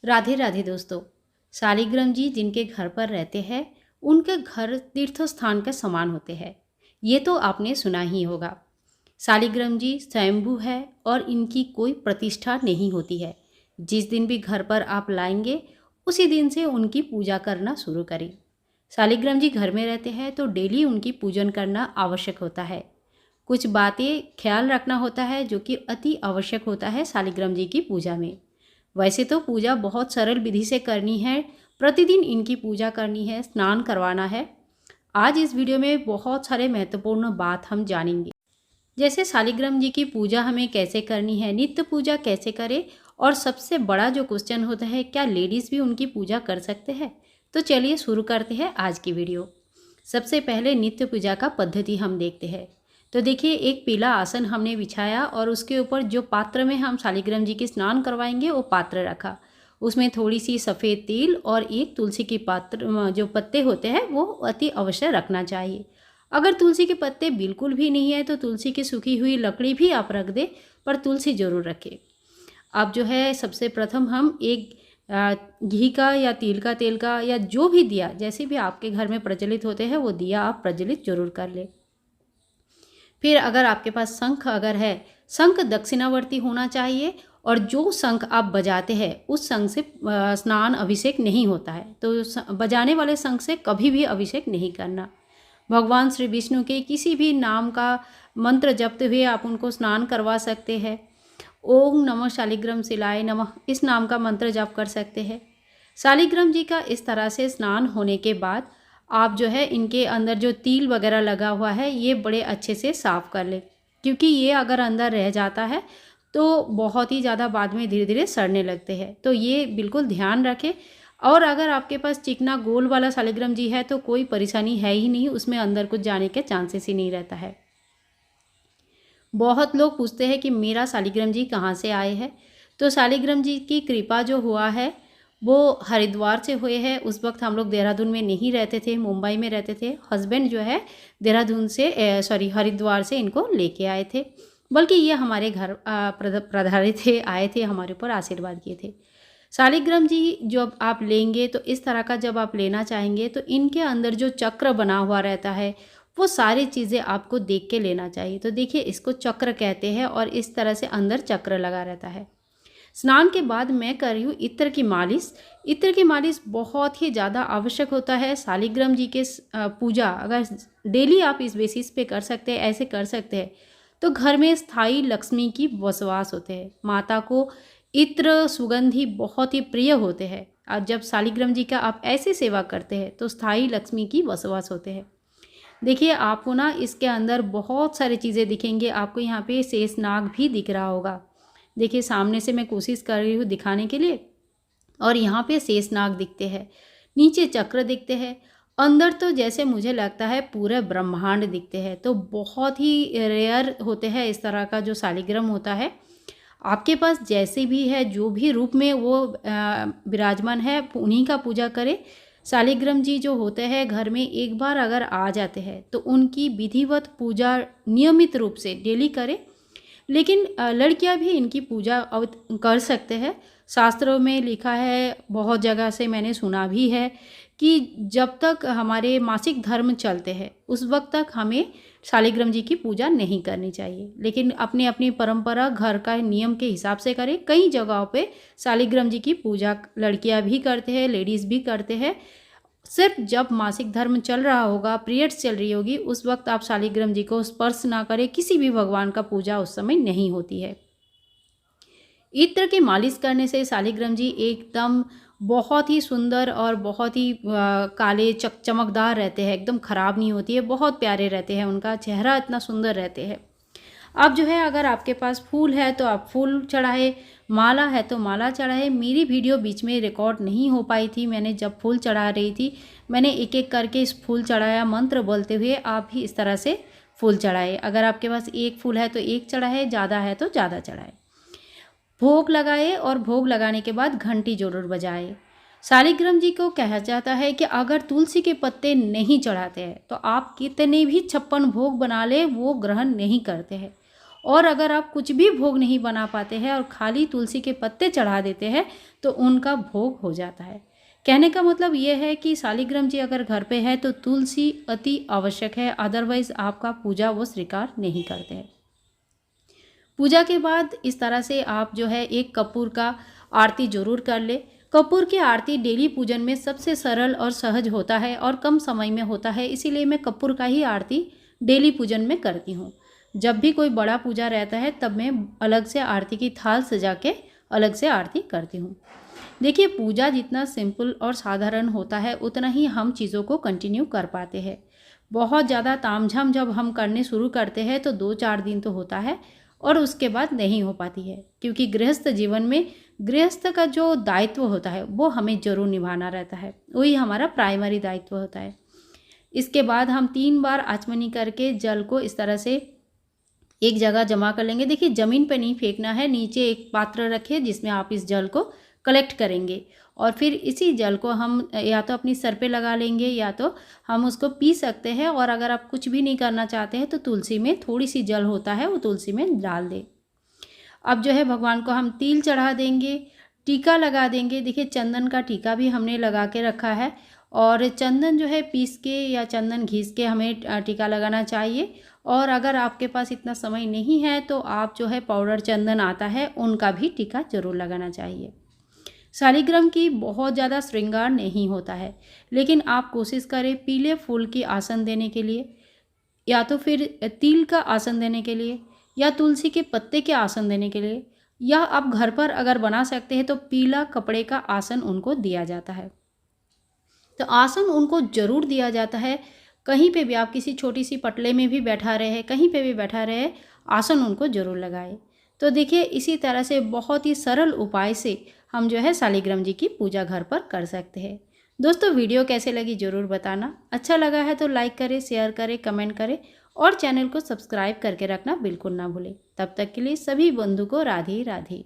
राधे राधे दोस्तों। शालिग्राम जी जिनके घर पर रहते हैं उनके घर तीर्थ स्थान के समान होते हैं, ये तो आपने सुना ही होगा। शालिग्राम जी स्वयंभू है और इनकी कोई प्रतिष्ठा नहीं होती है। जिस दिन भी घर पर आप लाएंगे उसी दिन से उनकी पूजा करना शुरू करें। शालिग्राम जी घर में रहते हैं तो डेली उनकी पूजन करना आवश्यक होता है। कुछ बातें ख्याल रखना होता है जो कि अति आवश्यक होता है शालिग्राम जी की पूजा में। वैसे तो पूजा बहुत सरल विधि से करनी है, प्रतिदिन इनकी पूजा करनी है, स्नान करवाना है। आज इस वीडियो में बहुत सारे महत्वपूर्ण बात हम जानेंगे, जैसे शालिग्राम जी की पूजा हमें कैसे करनी है, नित्य पूजा कैसे करें, और सबसे बड़ा जो क्वेश्चन होता है, क्या लेडीज़ भी उनकी पूजा कर सकते हैं। तो चलिए शुरू करते हैं आज की वीडियो। सबसे पहले नित्य पूजा का पद्धति हम देखते हैं। तो देखिए, एक पीला आसन हमने बिछाया और उसके ऊपर जो पात्र में हम शालिग्राम जी की स्नान करवाएंगे वो पात्र रखा। उसमें थोड़ी सी सफ़ेद तिल और एक तुलसी की पात्र जो पत्ते होते हैं वो अति अवश्य रखना चाहिए। अगर तुलसी के पत्ते बिल्कुल भी नहीं है तो तुलसी की सूखी हुई लकड़ी भी आप रख दें, पर तुलसी ज़रूर रखें। अब जो है सबसे प्रथम हम एक घी का या तिल का तेल का या जो भी दिया, जैसे भी आपके घर में प्रज्वलित होते हैं वो दिया आप प्रज्वलित जरूर कर ले। फिर अगर आपके पास शंख अगर है, शंख दक्षिणावर्ती होना चाहिए, और जो शंख आप बजाते हैं उस शंख से स्नान अभिषेक नहीं होता है, तो बजाने वाले शंख से कभी भी अभिषेक नहीं करना। भगवान श्री विष्णु के किसी भी नाम का मंत्र जपते हुए आप उनको स्नान करवा सकते हैं। ओम नमः शालिग्राम शिलाय नमः इस नाम का मंत्र जप कर सकते हैं। शालिग्राम जी का इस तरह से स्नान होने के बाद आप जो है इनके अंदर जो तिल वगैरह लगा हुआ है ये बड़े अच्छे से साफ़ कर ले, क्योंकि ये अगर अंदर रह जाता है तो बहुत ही ज़्यादा बाद में धीरे धीरे सड़ने लगते हैं, तो ये बिल्कुल ध्यान रखें। और अगर आपके पास चिकना गोल वाला शालिग्राम जी है तो कोई परेशानी है ही नहीं, उसमें अंदर कुछ जाने के चांसेस ही नहीं रहता है। बहुत लोग पूछते हैं कि मेरा शालिग्राम जी कहाँ से आए हैं। तो शालिग्राम जी की कृपा जो हुआ है वो हरिद्वार से हुए हैं। उस वक्त हम लोग देहरादून में नहीं रहते थे, मुंबई में रहते थे। हस्बैंड जो है देहरादून से हरिद्वार से इनको लेके आए थे, बल्कि ये हमारे घर पधारे थे, आए थे, हमारे ऊपर आशीर्वाद किए थे। शालिग्राम जी जब आप लेंगे तो इस तरह का जब आप लेना चाहेंगे तो इनके अंदर जो चक्र बना हुआ रहता है वो सारी चीज़ें आपको देख के लेना चाहिए। तो देखिए, इसको चक्र कहते हैं और इस तरह से अंदर चक्र लगा रहता है। स्नान के बाद मैं कर रही हूँ इत्र की मालिश। इत्र की मालिश बहुत ही ज़्यादा आवश्यक होता है शालिग्राम जी के पूजा अगर डेली आप इस बेसिस पे कर सकते हैं, ऐसे कर सकते हैं, तो घर में स्थायी लक्ष्मी की वसवास होते हैं। माता को इत्र सुगंधी बहुत ही प्रिय होते हैं, और जब शालिग्राम जी का आप ऐसे सेवा करते हैं तो स्थायी लक्ष्मी की वसवास होते हैं। देखिए, आपको ना इसके अंदर बहुत सारी चीज़ें दिखेंगे। आपको यहाँ पे शेषनाग भी दिख रहा होगा। देखिए, सामने से मैं कोशिश कर रही हूँ दिखाने के लिए, और यहाँ पे शेषनाग दिखते हैं, नीचे चक्र दिखते हैं, अंदर तो जैसे मुझे लगता है पूरे ब्रह्मांड दिखते हैं। तो बहुत ही रेयर होते हैं इस तरह का जो शालिग्राम होता है। आपके पास जैसे भी है, जो भी रूप में वो विराजमान है, उन्हीं का पूजा करें। शालिग्राम जी जो होते हैं घर में एक बार अगर आ जाते हैं तो उनकी विधिवत पूजा नियमित रूप से डेली करें। लेकिन लड़कियां भी इनकी पूजा कर सकते हैं। शास्त्रों में लिखा है, बहुत जगह से मैंने सुना भी है कि जब तक हमारे मासिक धर्म चलते हैं उस वक्त तक हमें शालिग्राम जी की पूजा नहीं करनी चाहिए। लेकिन अपनी अपनी परंपरा घर का नियम के हिसाब से करें। कई जगहों पे शालिग्राम जी की पूजा लड़कियां भी करते हैं, लेडीज़ भी करते हैं। सिर्फ जब मासिक धर्म चल रहा होगा, पीरियड्स चल रही होगी, उस वक्त आप शालिग्राम जी को स्पर्श ना करें। किसी भी भगवान का पूजा उस समय नहीं होती है। इत्र की मालिश करने से शालिग्राम जी एकदम बहुत ही सुंदर और बहुत ही काले चमकदार रहते हैं, एकदम ख़राब नहीं होती है, बहुत प्यारे रहते हैं, उनका चेहरा इतना सुंदर रहते हैं। अब जो है अगर आपके पास फूल है तो आप फूल चढ़ाए, माला है तो माला चढ़ाए। मेरी वीडियो बीच में रिकॉर्ड नहीं हो पाई थी, मैंने जब फूल चढ़ा रही थी मैंने एक एक करके इस फूल चढ़ाया, मंत्र बोलते हुए। आप भी इस तरह से फूल चढ़ाए। अगर आपके पास एक फूल है तो एक चढ़ाए, ज़्यादा है तो ज़्यादा चढ़ाए। भोग लगाए और भोग लगाने के बाद घंटी जरूर बजाए। शालिग्राम जी को कहा जाता है कि अगर तुलसी के पत्ते नहीं चढ़ाते हैं तो आप कितने भी 56 भोग बना ले वो ग्रहण नहीं करते हैं। और अगर आप कुछ भी भोग नहीं बना पाते हैं और खाली तुलसी के पत्ते चढ़ा देते हैं तो उनका भोग हो जाता है। कहने का मतलब ये है कि शालिग्राम जी अगर घर पे है तो तुलसी अति आवश्यक है, अदरवाइज आपका पूजा वो स्वीकार नहीं करते हैं। पूजा के बाद इस तरह से आप जो है एक कपूर का आरती जरूर कर ले। कपूर की आरती डेली पूजन में सबसे सरल और सहज होता है और कम समय में होता है, इसीलिए मैं कपूर का ही आरती डेली पूजन में करती हूँ। जब भी कोई बड़ा पूजा रहता है तब मैं अलग से आरती की थाल सजा के अलग से आरती करती हूँ। देखिए, पूजा जितना सिंपल और साधारण होता है उतना ही हम चीज़ों को कंटिन्यू कर पाते हैं। बहुत ज़्यादा तामझाम जब हम करने शुरू करते हैं तो 2-4 दिन तो होता है और उसके बाद नहीं हो पाती है, क्योंकि गृहस्थ जीवन में गृहस्थ का जो दायित्व होता है वो हमें जरूर निभाना रहता है, वही हमारा प्राइमरी दायित्व होता है। इसके बाद हम 3 बार आचमनी करके जल को इस तरह से एक जगह जमा कर लेंगे। देखिए, ज़मीन पे नहीं फेंकना है, नीचे एक पात्र रखिए जिसमें आप इस जल को कलेक्ट करेंगे और फिर इसी जल को हम या तो अपनी सर पे लगा लेंगे या तो हम उसको पी सकते हैं। और अगर आप कुछ भी नहीं करना चाहते हैं तो तुलसी में थोड़ी सी जल होता है वो तुलसी में डाल दें। अब जो है भगवान को हम तिल चढ़ा देंगे, टीका लगा देंगे। देखिए, चंदन का टीका भी हमने लगा के रखा है और चंदन जो है पीस के या चंदन घिस के हमें टीका लगाना चाहिए। और अगर आपके पास इतना समय नहीं है तो आप जो है पाउडर चंदन आता है उनका भी टीका जरूर लगाना चाहिए। शालिग्राम की बहुत ज़्यादा श्रृंगार नहीं होता है, लेकिन आप कोशिश करें पीले फूल की आसन देने के लिए या तो फिर तिल का आसन देने के लिए या तुलसी के पत्ते के आसन देने के लिए, या आप घर पर अगर बना सकते हैं तो पीला कपड़े का आसन उनको दिया जाता है। तो आसन उनको जरूर दिया जाता है। कहीं पे भी आप किसी छोटी सी पटले में भी बैठा रहे, कहीं पे भी बैठा रहे, आसन उनको जरूर लगाए। तो देखिए, इसी तरह से बहुत ही सरल उपाय से हम जो है शालिग्राम जी की पूजा घर पर कर सकते हैं। दोस्तों, वीडियो कैसे लगी ज़रूर बताना। अच्छा लगा है तो लाइक करें, शेयर करें, कमेंट करें और चैनल को सब्सक्राइब करके रखना बिल्कुल ना भूलें। तब तक के लिए सभी बंधु को राधे राधे।